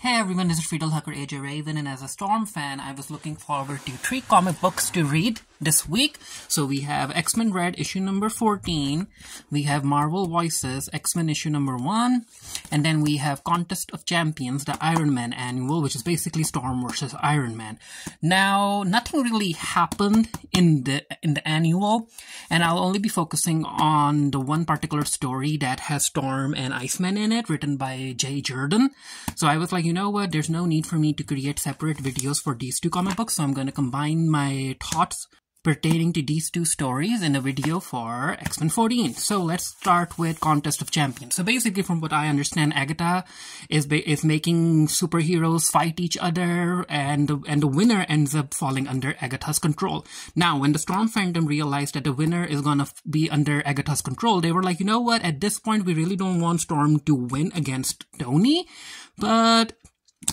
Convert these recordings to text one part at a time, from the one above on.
Hey everyone, this is Friedel Hacker AJ Raven, and as a Storm fan, I was looking forward to 3 comic books to read this week. So we have X-Men Red issue number 14, we have Marvel Voices X-Men issue number 1, and then we have Contest of Champions, the Iron Man annual, which is basically Storm versus Iron Man. Now, nothing really happened in the annual, and I'll only be focusing on the one particular story that has Storm and Iceman in it, written by Jay Jordan. So I was like, you know what, there's no need for me to create separate videos for these 2 comic books, so I'm going to combine my thoughts pertaining to these 2 stories in a video for X-Men 14. So let's start with Contest of Champions. So basically, from what I understand, Agatha is making superheroes fight each other, and the winner ends up falling under Agatha's control. Now, when the Storm fandom realized that the winner is gonna be under Agatha's control, they were like, you know what, at this point, we really don't want Storm to win against Tony, but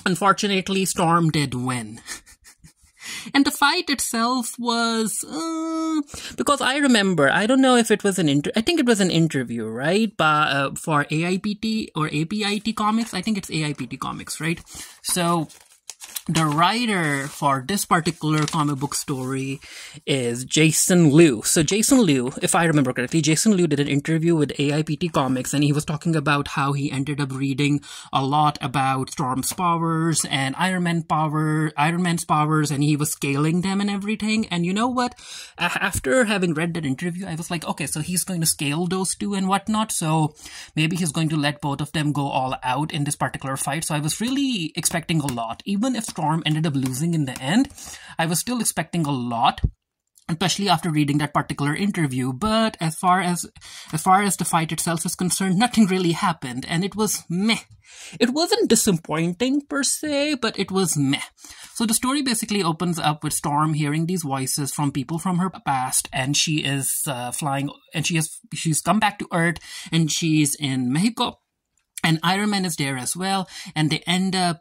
unfortunately, Storm did win. And the fight itself was, because I remember, I don't know if it was I think it was an interview, right? But, for AIPT or APIT Comics, I think it's AIPT Comics, right? So, the writer for this particular comic book story is Jason Liu. So Jason Liu, if I remember correctly, Jason Liu did an interview with AIPT Comics, and he was talking about how he ended up reading a lot about Storm's powers and Iron Man's powers, and he was scaling them and everything. And you know what? After having read that interview, I was like, okay, so he's going to scale those 2 and whatnot, so maybe he's going to let both of them go all out in this particular fight. So I was really expecting a lot. Even if Storm ended up losing in the end, I was still expecting a lot, especially after reading that particular interview. But as far as the fight itself is concerned, nothing really happened, and it was meh. It wasn't disappointing per se, but it was meh. So the story basically opens up with Storm hearing these voices from people from her past, and she is flying, and she's come back to Earth, and she's in Mexico, and Iron Man is there as well, and they end up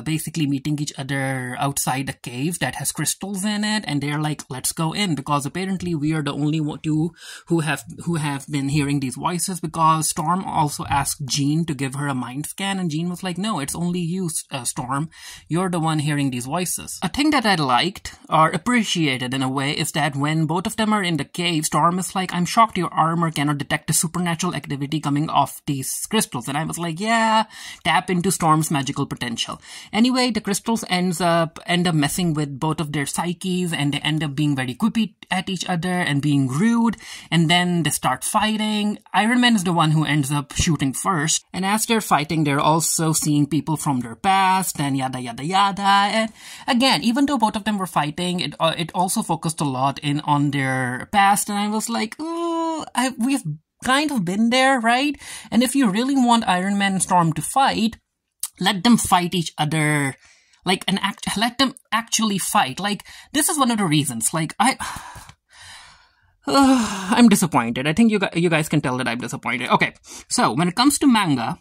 basically meeting each other outside a cave that has crystals in it, and they're like, let's go in, because apparently we are the only 2 who have been hearing these voices, because Storm also asked Jean to give her a mind scan, and Jean was like, no, it's only you, Storm, you're the one hearing these voices. A thing that I liked or appreciated in a way is that when both of them are in the cave, Storm is like, I'm shocked your armor cannot detect the supernatural activity coming off these crystals, and I was like, yeah, tap into Storm's magical potential. Anyway, the crystals end up messing with both of their psyches, and they end up being very quippy at each other and being rude, and then they start fighting. Iron Man is the one who ends up shooting first, and as they're fighting, they're also seeing people from their past, and yada yada yada. And again, even though both of them were fighting, it also focused a lot on their past, and I was like, ooh, we've kind of been there, right? And if you really want Iron Man and Storm to fight, let them fight each other, like, let them actually fight. Like, this is one of the reasons, like, I'm disappointed. I think you guys can tell that I'm disappointed. Okay, so when it comes to manga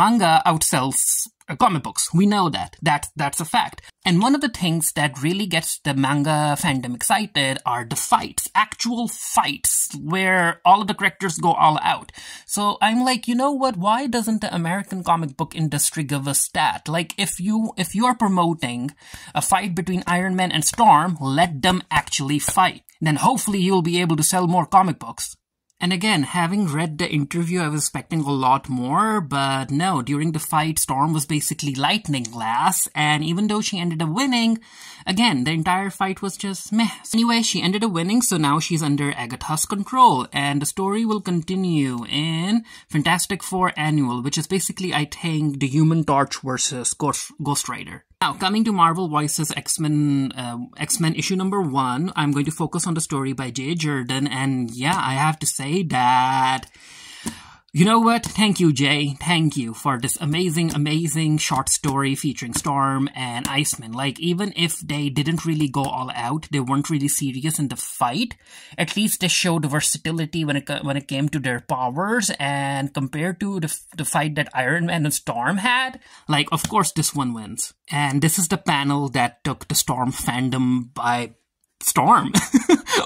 outsells comic books. We know that. That's a fact. And one of the things that really gets the manga fandom excited are the fights. Actual fights, where all of the characters go all out. So I'm like, you know what? Why doesn't the American comic book industry give us that? Like, if you are promoting a fight between Iron Man and Storm, let them actually fight. Then hopefully you'll be able to sell more comic books. And again, having read the interview, I was expecting a lot more, but no, during the fight, Storm was basically lightning glass, and even though she ended up winning, again, the entire fight was just meh. Anyway, she ended up winning, so now she's under Agatha's control, and the story will continue in Fantastic Four Annual, which is basically, I think, the Human Torch versus Ghost Rider. Now, coming to Marvel Voices X-Men issue number 1, I'm going to focus on the story by Jay Jordan, and yeah, I have to say that, you know what? Thank you, Jay. Thank you for this amazing short story featuring Storm and Iceman. Like, even if they didn't really go all out, they weren't really serious in the fight, at least they showed versatility when it came to their powers, and compared to the fight that Iron Man and Storm had, like, of course this one wins. And this is the panel that took the Storm fandom by Storm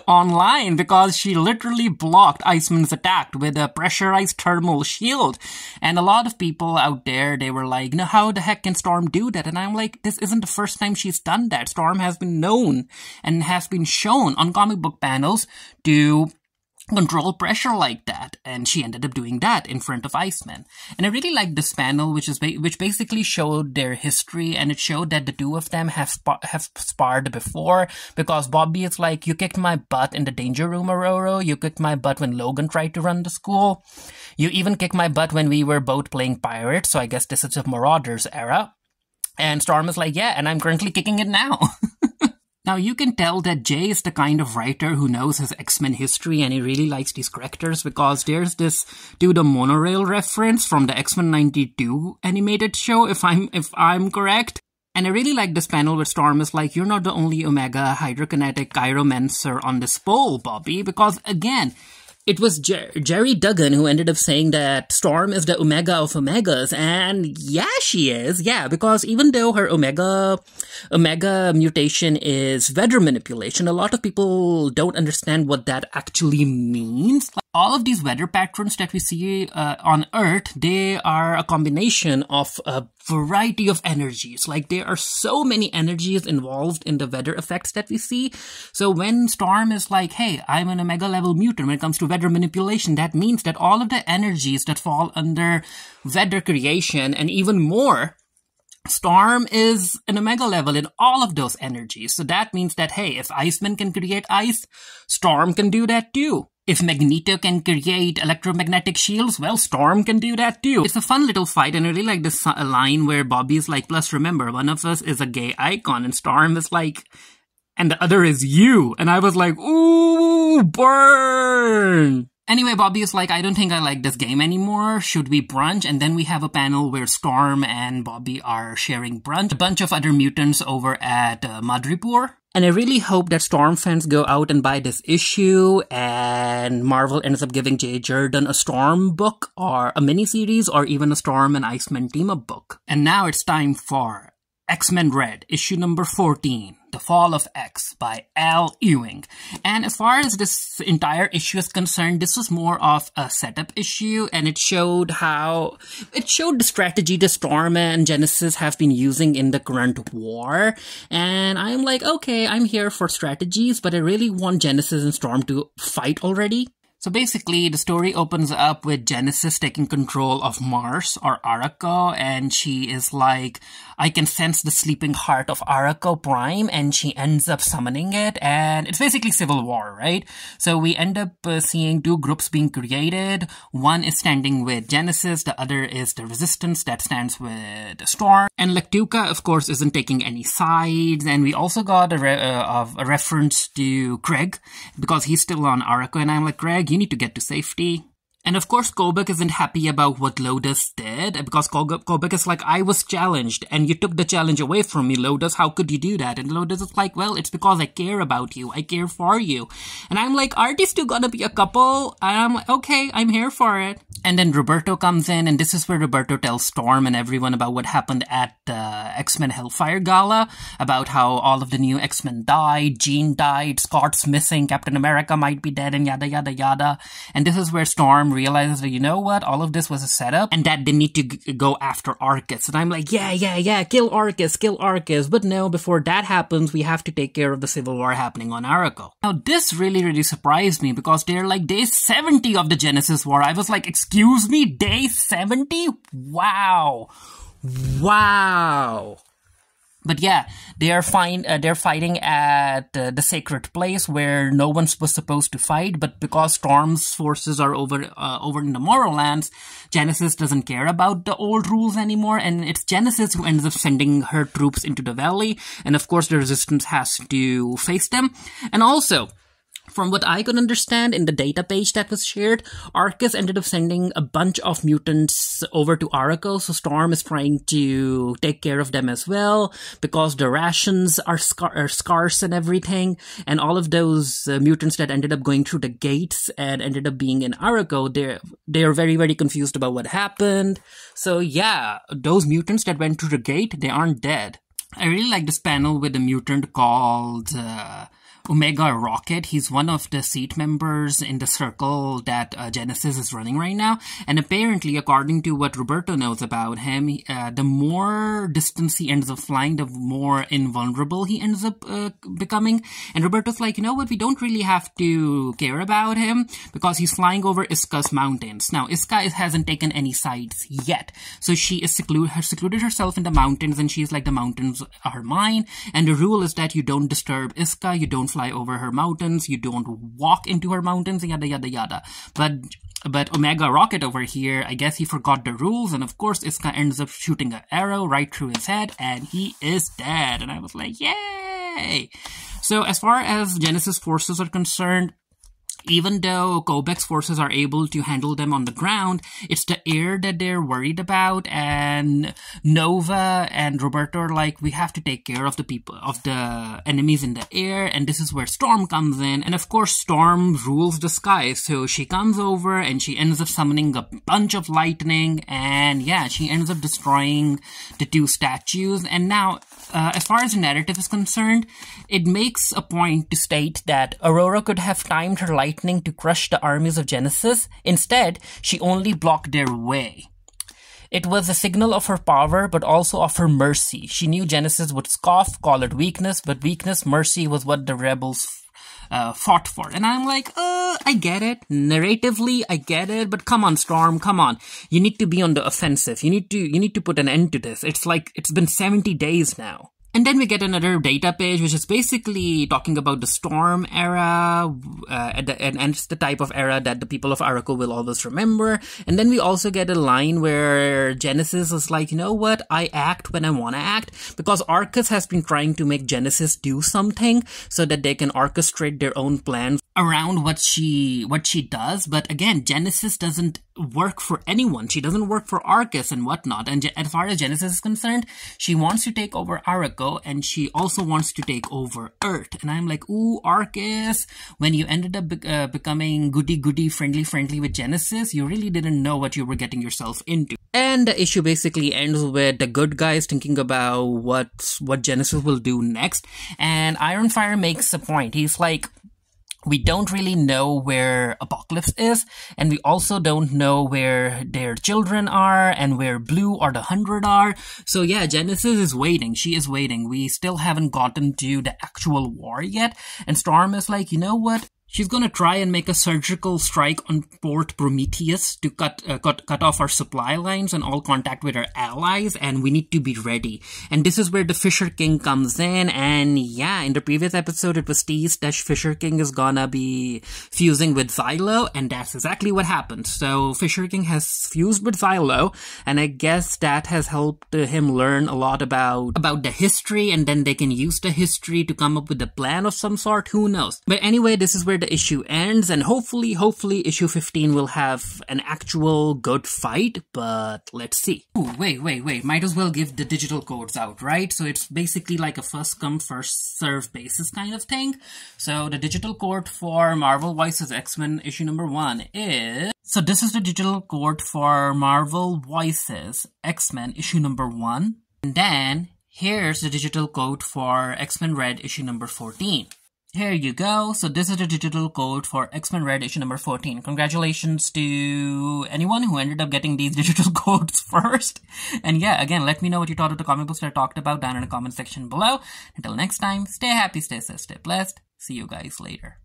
online because she literally blocked Iceman's attack with a pressurized thermal shield. And a lot of people out there, they were like, no, how the heck can Storm do that? And I'm like, this isn't the first time she's done that. Storm has been known and has been shown on comic book panels to control pressure like that, and she ended up doing that in front of Iceman. And I really liked this panel, which basically showed their history, and it showed that the two of them have sparred before, because Bobby is like, you kicked my butt in the Danger Room, Ororo. You kicked my butt when Logan tried to run the school. You even kicked my butt when we were both playing pirates, so I guess this is the Marauders era. And Storm is like, yeah, and I'm currently kicking it now. Now, you can tell that Jay is the kind of writer who knows his X-Men history and he really likes these characters, because there's this to the monorail reference from the X-Men 92 animated show, if I'm correct. And I really like this panel where Storm is like, you're not the only Omega Hydrokinetic Gyromancer on this pole, Bobby, because again, it was Jerry Duggan who ended up saying that Storm is the Omega of Omegas, and yeah, she is, yeah, because even though her Omega mutation is weather manipulation, a lot of people don't understand what that actually means. Like, all of these weather patterns that we see on Earth, they are a combination of a variety of energies. Like, there are so many energies involved in the weather effects that we see. So when Storm is like, hey, I'm an Omega level mutant when it comes to weather manipulation, that means that all of the energies that fall under weather creation and even more, Storm is an Omega level in all of those energies. So that means that, hey, if Iceman can create ice, Storm can do that too. If Magneto can create electromagnetic shields, well, Storm can do that too. It's a fun little fight, and I really like this line where Bobby's like, plus remember, one of us is a gay icon, and Storm is like, and the other is you. And I was like, ooh, burn! Anyway, Bobby is like, I don't think I like this game anymore. Should we brunch? And then we have a panel where Storm and Bobby are sharing brunch. A bunch of other mutants over at Madripoor. And I really hope that Storm fans go out and buy this issue, and Marvel ends up giving Jay Jordan a Storm book, or a miniseries, or even a Storm and Iceman team-up book. And now it's time for X-Men Red, issue number 14, The Fall of X by Al Ewing. And as far as this entire issue is concerned, this was more of a setup issue, and it showed the strategy the Storm and Genesis have been using in the current war. And I'm like, okay, I'm here for strategies, but I really want Genesis and Storm to fight already. So basically, the story opens up with Genesis taking control of Mars, or Arakko, and she is like, I can sense the sleeping heart of Arakko Prime, and she ends up summoning it, and it's basically civil war, right? So we end up seeing two groups being created. One is standing with Genesis, the other is the Resistance that stands with Storm. And Lektuka, of course, isn't taking any sides, and we also got a reference to Craig, because he's still on Arakko, and I'm like, Craig, you need to get to safety. And of course, Kobuk isn't happy about what Lotus did, because Kobuk is like, I was challenged, and you took the challenge away from me, Lotus, how could you do that? And Lotus is like, well, it's because I care about you, I care for you. And I'm like, are they still gonna be a couple? And I'm like, okay, I'm here for it. And then Roberto comes in, and this is where Roberto tells Storm and everyone about what happened at the X-Men Hellfire Gala, about how all of the new X-Men died, Jean died, Scott's missing, Captain America might be dead, and yada yada yada. And this is where Storm realizes that, you know what, all of this was a setup, and that they need to go after Arcus. And I'm like, yeah, kill Arcus. But no, before that happens, we have to take care of the civil war happening on Arakko. Now, this really surprised me, because they're like day 70 of the Genesis War. I was like, excuse me, day 70? Wow. But yeah, they're fighting at the sacred place where no one was supposed to fight, but because Storm's forces are over in the Morrowlands, Genesis doesn't care about the old rules anymore, and it's Genesis who ends up sending her troops into the valley, and of course the Resistance has to face them. And also, from what I could understand in the data page that was shared, Arcus ended up sending a bunch of mutants over to Arakko, so Storm is trying to take care of them as well, because the rations are scarce and everything, and all of those mutants that ended up going through the gates and ended up being in Arakko, they're very confused about what happened. So yeah, those mutants that went through the gate, they aren't dead. I really like this panel with a mutant called Omega Rocket. He's one of the seat members in the circle that Genesis is running right now. And apparently, according to what Roberto knows about him, the more distance he ends up flying, the more invulnerable he ends up becoming. And Roberto's like, you know what, we don't really have to care about him because he's flying over Iska's mountains. Now, Iska hasn't taken any sides yet. So she is secluded herself in the mountains, and she's like, the mountains are mine. And the rule is that you don't disturb Iska, you don't fly over her mountains, you don't walk into her mountains, yada yada yada. But Omega Rocket over here, I guess he forgot the rules, and of course Iska ends up shooting an arrow right through his head, and he is dead. And I was like, yay! So as far as Genesis forces are concerned, even though Kobek's forces are able to handle them on the ground, it's the air that they're worried about, and Nova and Roberto are like, we have to take care of the enemies in the air, and this is where Storm comes in. And of course, Storm rules the sky, so she comes over and she ends up summoning a bunch of lightning, and yeah, she ends up destroying the two statues. And now, as far as the narrative is concerned, it makes a point to state that Aurora could have timed her lightning to crush the armies of Genesis. Instead, she only blocked their way. It was a signal of her power, but also of her mercy. She knew Genesis would scoff, call it weakness, but weakness, mercy was what the rebels fought for. And I'm like, I get it. Narratively, I get it. But come on, Storm, come on. You need to be on the offensive. You need to put an end to this. It's like, it's been 70 days now. And then we get another data page, which is basically talking about the Storm era, and it's the type of era that the people of Arako will always remember. And then we also get a line where Genesis is like, you know what, I act when I want to act, because Arcus has been trying to make Genesis do something so that they can orchestrate their own plans around what she does. But again, Genesis doesn't work for anyone. She doesn't work for Arcus and whatnot. And as far as Genesis is concerned, she wants to take over Arako, and she also wants to take over Earth. And I'm like, ooh, Arcus, when you ended up becoming goody-goody, friendly with Genesis, you really didn't know what you were getting yourself into. And the issue basically ends with the good guys thinking about what Genesis will do next. And Ironfire makes a point. He's like, we don't really know where Apocalypse is, and we also don't know where their children are, and where Blue or the 100 are. So yeah, Genesis is waiting. She is waiting. We still haven't gotten to the actual war yet. And Storm is like, you know what? She's gonna try and make a surgical strike on Port Prometheus to cut off our supply lines and all contact with our allies, and we need to be ready. And this is where the Fisher King comes in, and yeah, in the previous episode it was teased that Fisher King is gonna be fusing with Xylo, and that's exactly what happened. So Fisher King has fused with Xylo, and I guess that has helped him learn a lot about the history, and then they can use the history to come up with a plan of some sort, who knows. But anyway, this is where the issue ends, and hopefully issue 15 will have an actual good fight, but let's see. Ooh, wait, might as well give the digital codes out, right? So it's basically like a first come first serve basis kind of thing. So the digital code for Marvel Voices X-Men issue number 1 is... So this is the digital code for Marvel Voices X-Men issue number 1, and then here's the digital code for X-Men Red issue number 14. Here you go. So this is the digital code for X-Men Red issue number 14. Congratulations to anyone who ended up getting these digital codes first. And yeah, again, let me know what you thought of the comic books that I talked about down in the comment section below. Until next time, stay happy, stay safe, stay blessed. See you guys later.